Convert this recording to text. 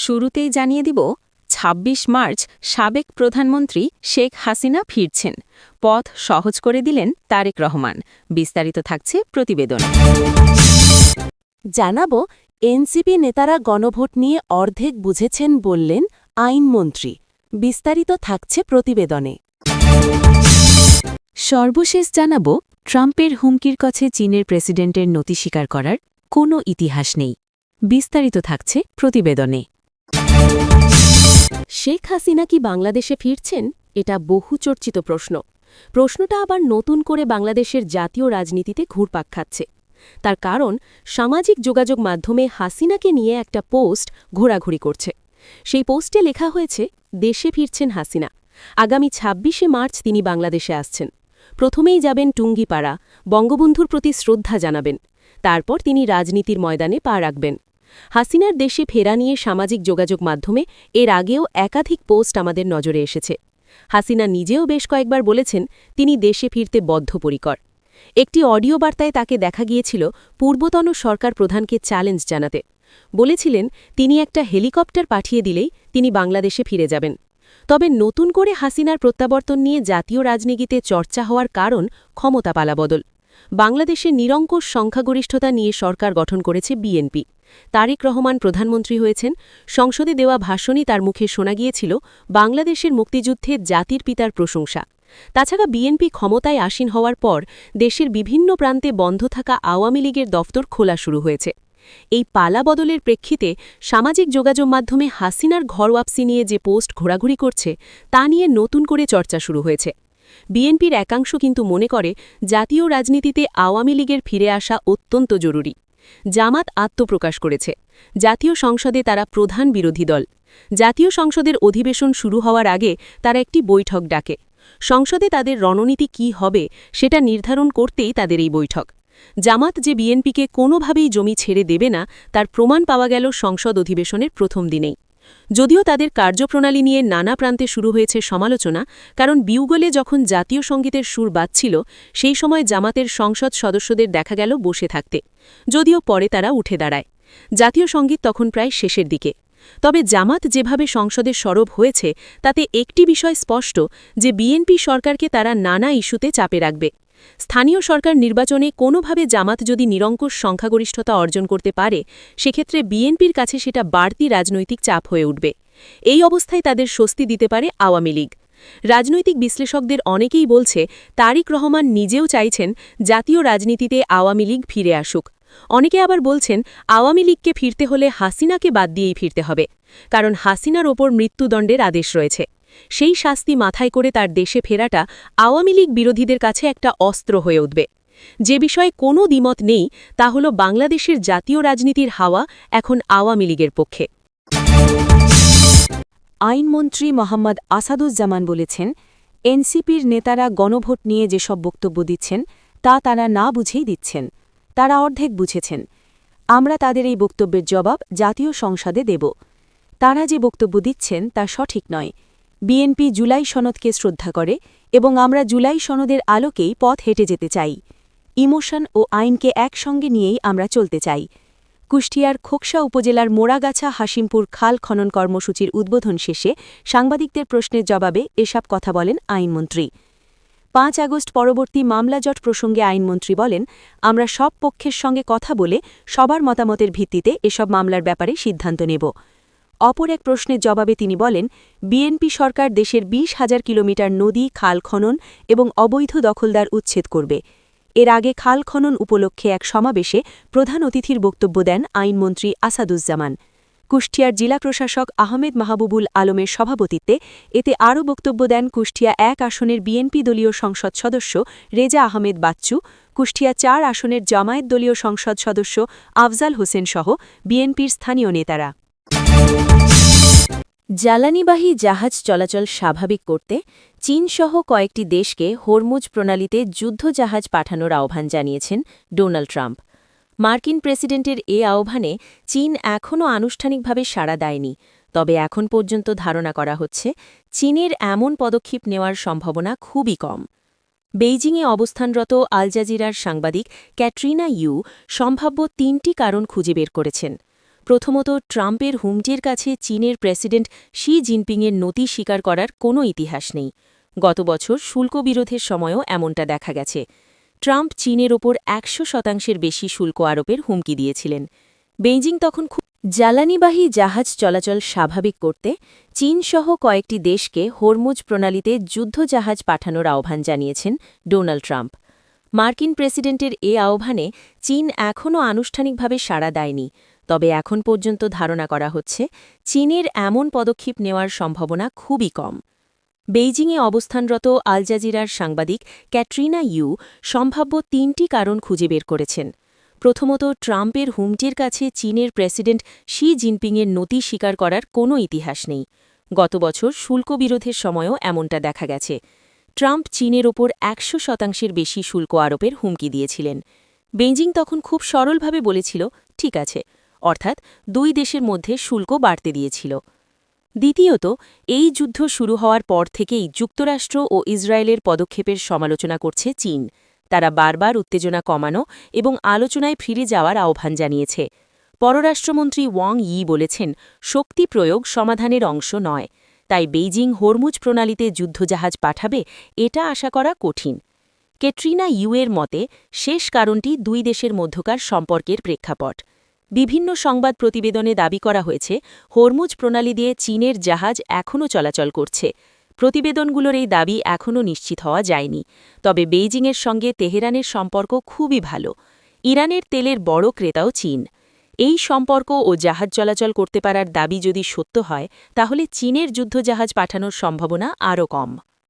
শুরুতেই জানিয়ে দিব ২৬ মার্চ সাবেক প্রধানমন্ত্রী শেখ হাসিনা ফিরছেন। পথ সহজ করে দিলেন তারেক রহমান। বিস্তারিত থাকছে প্রতিবেদনে। জানাবো, এনসিপি নেতারা গণভোট নিয়ে অর্ধেক বুঝেছেন বললেন আইনমন্ত্রী। বিস্তারিত থাকছে প্রতিবেদনে। সর্বশেষ জানাবো, ট্রাম্পের হুমকির কাছে চীনের প্রেসিডেন্টের নতি স্বীকার করার কোনো ইতিহাস নেই। বিস্তারিত থাকছে প্রতিবেদনে। শেখ হাসিনা কি বাংলাদেশে ফিরছেন? এটা বহু চর্চিত প্রশ্ন। প্রশ্নটা আবার নতুন করে বাংলাদেশের জাতীয় রাজনীতিতে ঘুরপাক খাচ্ছে। তার কারণ, সামাজিক যোগাযোগ মাধ্যমে হাসিনাকে নিয়ে একটা পোস্ট ঘোরাঘুরি করছে। সেই পোস্টে লেখা হয়েছে, দেশে ফিরছেন হাসিনা। আগামী ২৬শে মার্চ তিনি বাংলাদেশে আসছেন। প্রথমেই যাবেন টুঙ্গিপাড়া, বঙ্গবন্ধুর প্রতি শ্রদ্ধা জানাবেন। তারপর তিনি রাজনীতির ময়দানে পা রাখবেন। হাসিনার দেশে ফেরা নিয়ে সামাজিক যোগাযোগ মাধ্যমে এর আগেও একাধিক পোস্ট আমাদের নজরে এসেছে। হাসিনা নিজেও বেশ কয়েকবার বলেছেন তিনি দেশে ফিরতে বদ্ধপরিকর। একটি অডিও বার্তায় তাকে দেখা গিয়েছিল পূর্বতন সরকার প্রধানকে চ্যালেঞ্জ জানাতে। বলেছিলেন তিনি একটা হেলিকপ্টার পাঠিয়ে দিলেই তিনি বাংলাদেশে ফিরে যাবেন। তবে নতুন করে হাসিনার প্রত্যাবর্তন নিয়ে জাতীয় রাজনীতিতে চর্চা হওয়ার কারণ ক্ষমতা পালাবদল। বাংলাদেশে নিরঙ্কুশ সংখ্যাগরিষ্ঠতা নিয়ে সরকার গঠন করেছে বিএনপি। তারেক রহমান প্রধানমন্ত্রী হয়েছেন। সংসদে দেওয়া ভাষণই তার মুখে শোনা গিয়েছিল বাংলাদেশের মুক্তিযুদ্ধে জাতির পিতার প্রশংসা। তাছাড়া বিএনপি ক্ষমতায় আসীন হওয়ার পর দেশের বিভিন্ন প্রান্তে বন্ধ থাকা আওয়ামী লীগের দফতর খোলা শুরু হয়েছে। এই পালা বদলের প্রেক্ষিতে সামাজিক যোগাযোগ মাধ্যমে হাসিনার ঘরওয়াপসি নিয়ে যে পোস্ট ঘোরাঘুরি করছে তা নিয়ে নতুন করে চর্চা শুরু হয়েছে। বিএনপির একাংশ কিন্তু মনে করে জাতীয় রাজনীতিতে আওয়ামী লীগের ফিরে আসা অত্যন্ত জরুরি। জামাত আত্মপ্রকাশ করেছে। জাতীয় সংসদে তারা প্রধান বিরোধী দল। জাতীয় সংসদের অধিবেশন শুরু হওয়ার আগে তারা একটি বৈঠক ডাকে। সংসদে তাদের রণনীতি কী হবে সেটা নির্ধারণ করতেই তাদের এই বৈঠক। জামাত যে বিএনপিকে কোনোভাবেই জমি ছেড়ে দেবে না তার প্রমাণ পাওয়া গেল সংসদ অধিবেশনের প্রথম দিনেই। যদিও তাদের কার্যপ্রণালী নিয়ে নানা প্রান্তে শুরু হয়েছে সমালোচনা, কারণ বিউগলে যখন জাতীয় সঙ্গীতের সুর বাজছিল সেই সময় জামাতের সংসদ সদস্যদের দেখা গেল বসে থাকতে। যদিও পরে তারা উঠে দাঁড়ায়। জাতীয় সঙ্গীত তখন প্রায় শেষের দিকে। তবে জামাত যেভাবে সংসদে সরব হয়েছে তাতে একটি বিষয় স্পষ্ট যে বিএনপি সরকারকে তারা নানা ইস্যুতে চাপে রাখবে। স্থানীয় সরকার নির্বাচনে কোনোভাবে জামাত যদি নিরঙ্কুশ সংখ্যাগরিষ্ঠতা অর্জন করতে পারে সেক্ষেত্রে বিএনপির কাছে সেটা বাড়তি রাজনৈতিক চাপ হয়ে উঠবে। এই অবস্থায় তাদের স্বস্তি দিতে পারে আওয়ামী লীগ। রাজনৈতিক বিশ্লেষকদের অনেকেই বলছে তারেক রহমান নিজেও চাইছেন জাতীয় রাজনীতিতে আওয়ামী লীগ ফিরে আসুক। অনেকে আবার বলছেন আওয়ামী লীগকে ফিরতে হলে হাসিনাকে বাদ দিয়েই ফিরতে হবে, কারণ হাসিনার ওপর মৃত্যুদণ্ডের আদেশ রয়েছে। সেই শাস্তি মাথায় করে তার দেশে ফেরাটা আওয়ামী লীগ বিরোধীদের কাছে একটা অস্ত্র হয়ে উঠবে। যে বিষয়ে কোনো দ্বিমত নেই তা হল বাংলাদেশের জাতীয় রাজনীতির হাওয়া এখন আওয়ামী লীগের পক্ষে। আইনমন্ত্রী মোহাম্মদ আসাদুজ্জামান বলেছেন, এনসিপির নেতারা গণভোট নিয়ে যেসব বক্তব্য দিচ্ছেন তা তারা না বুঝেই দিচ্ছেন। তারা অর্ধেক বুঝেছেন। আমরা তাদের এই বক্তব্যের জবাব জাতীয় সংসদে দেব। তারা যে বক্তব্য দিচ্ছেন তা সঠিক নয়। বিএনপি জুলাই সনদকে শ্রদ্ধা করে এবং আমরা জুলাই সনদের আলোকেই পথ হেঁটে যেতে চাই। ইমোশন ও আইনকে একসঙ্গে নিয়েই আমরা চলতে চাই। কুষ্টিয়ার খোকসা উপজেলার মোড়াগাছা হাসিমপুর খাল খনন কর্মসূচির উদ্বোধন শেষে সাংবাদিকদের প্রশ্নের জবাবে এসব কথা বলেন আইনমন্ত্রী। ৫ আগস্ট পরবর্তী মামলাজট প্রসঙ্গে আইনমন্ত্রী বলেন, আমরা সব পক্ষের সঙ্গে কথা বলে সবার মতামতের ভিত্তিতে এসব মামলার ব্যাপারে সিদ্ধান্ত নেব। অপর এক প্রশ্নের জবাবে তিনি বলেন, বিএনপি সরকার দেশের ২০,০০০ কিলোমিটার নদী খাল খনন এবং অবৈধ দখলদার উচ্ছেদ করবে। এর আগে খাল খনন উপলক্ষে এক সমাবেশে প্রধান অতিথির বক্তব্য দেন আইনমন্ত্রী আসাদুজ্জামান। কুষ্টিয়ার জেলা প্রশাসক আহমেদ মাহবুবুল আলমের সভাপতিত্বে এতে আরও বক্তব্য দেন কুষ্টিয়া ১ আসনের বিএনপি দলীয় সংসদ সদস্য রেজা আহমেদ বাচ্চু, কুষ্টিয়া ৪ আসনের জামায়াত দলীয় সংসদ সদস্য আফজাল হোসেন সহ বিএনপির স্থানীয় নেতারা। জ্বালানিবাহী জাহাজ চলাচল স্বাভাবিক করতে চীনসহ কয়েকটি দেশকে হরমুজ প্রণালীতে যুদ্ধজাহাজ পাঠানোর আহ্বান জানিয়েছেন ডোনাল্ড ট্রাম্প। মার্কিন প্রেসিডেন্টের এ আহ্বানে চীন এখনও আনুষ্ঠানিকভাবে সাড়া দেয়নি, তবে এখন পর্যন্ত ধারণা করা হচ্ছে চীনের এমন পদক্ষেপ নেওয়ার সম্ভাবনা খুবই কম। বেইজিংয়ে অবস্থানরত আল জাজিরার সাংবাদিক ক্যাটরিনা ইউ সম্ভাব্য ৩টি কারণ খুঁজে বের করেছেন। প্রথমত, ট্রাম্পের হুমকির কাছে চীনের প্রেসিডেন্ট শি জিনপিংয়ের নতি স্বীকার করার কোনো ইতিহাস নেই। গত বছর শুল্ক বিরোধের সময়ও এমনটা দেখা গেছে। ট্রাম্প চীনের ওপর ১০০% বেশি শুল্ক আরোপের হুমকি দিয়েছিলেন। বেইজিং তখন খুব জ্বালানিবাহী জাহাজ চলাচল স্বাভাবিক করতে চীনসহ কয়েকটি দেশকে হরমুজ প্রণালীতে যুদ্ধজাহাজ পাঠানোর আহ্বান জানিয়েছেন ডোনাল্ড ট্রাম্প। মার্কিন প্রেসিডেন্টের এ আহ্বানে চীন এখনও আনুষ্ঠানিকভাবে সাড়া দেয়নি, তবে এখন পর্যন্ত ধারণা করা হচ্ছে চীনের এমন পদক্ষেপ নেওয়ার সম্ভাবনা খুবই কম। বেইজিংয়ে অবস্থানরত আল জাজিরার সাংবাদিক ক্যাটরিনা ইউ সম্ভাব্য ৩টি কারণ খুঁজে বের করেছেন। প্রথমত, ট্রাম্পের হুমকির কাছে চীনের প্রেসিডেন্ট শি জিনপিংয়ের নতি স্বীকার করার কোনো ইতিহাস নেই। গত বছর শুল্ক বিরোধের সময়ও এমনটা দেখা গেছে। ট্রাম্প চীনের ওপর ১০০% বেশি শুল্ক আরোপের হুমকি দিয়েছিলেন। বেইজিং তখন খুব সরলভাবে বলেছিল, ঠিক আছে, অর্থাৎ দুই দেশের মধ্যে শুল্ক বাড়তে দিয়েছিল। দ্বিতীয়ত, এই যুদ্ধ শুরু হওয়ার পর থেকেই যুক্তরাষ্ট্র ও ইসরায়েলের পদক্ষেপের সমালোচনা করছে চীন। তারা বারবার উত্তেজনা কমানো এবং আলোচনায় ফিরে যাওয়ার আহ্বান জানিয়েছে। পররাষ্ট্রমন্ত্রী ওয়াং য়ি বলেছেন, শক্তি প্রয়োগ সমাধানের অংশ নয়, তাই বেইজিং হরমুজ প্রণালীতে যুদ্ধজাহাজ পাঠাবে এটা আশা করা কঠিন। ক্যাটরিনা ইউয়ের মতে শেষ কারণটি দুই দেশের মধ্যকার সম্পর্কের প্রেক্ষাপট। বিভিন্ন সংবাদ প্রতিবেদনে দাবি করা হয়েছে হরমুজ প্রণালী দিয়ে চীনের জাহাজ এখনও চলাচল করছে। প্রতিবেদনগুলোর এই দাবি এখনও নিশ্চিত হওয়া যায়নি, তবে বেইজিংয়ের সঙ্গে তেহরানের সম্পর্ক খুবই ভালো। ইরানের তেলের বড় ক্রেতাও চীন। এই সম্পর্ক ও জাহাজ চলাচল করতে পারার দাবি যদি সত্য হয়, তাহলে চীনের যুদ্ধজাহাজ পাঠানোর সম্ভাবনা আরও কম।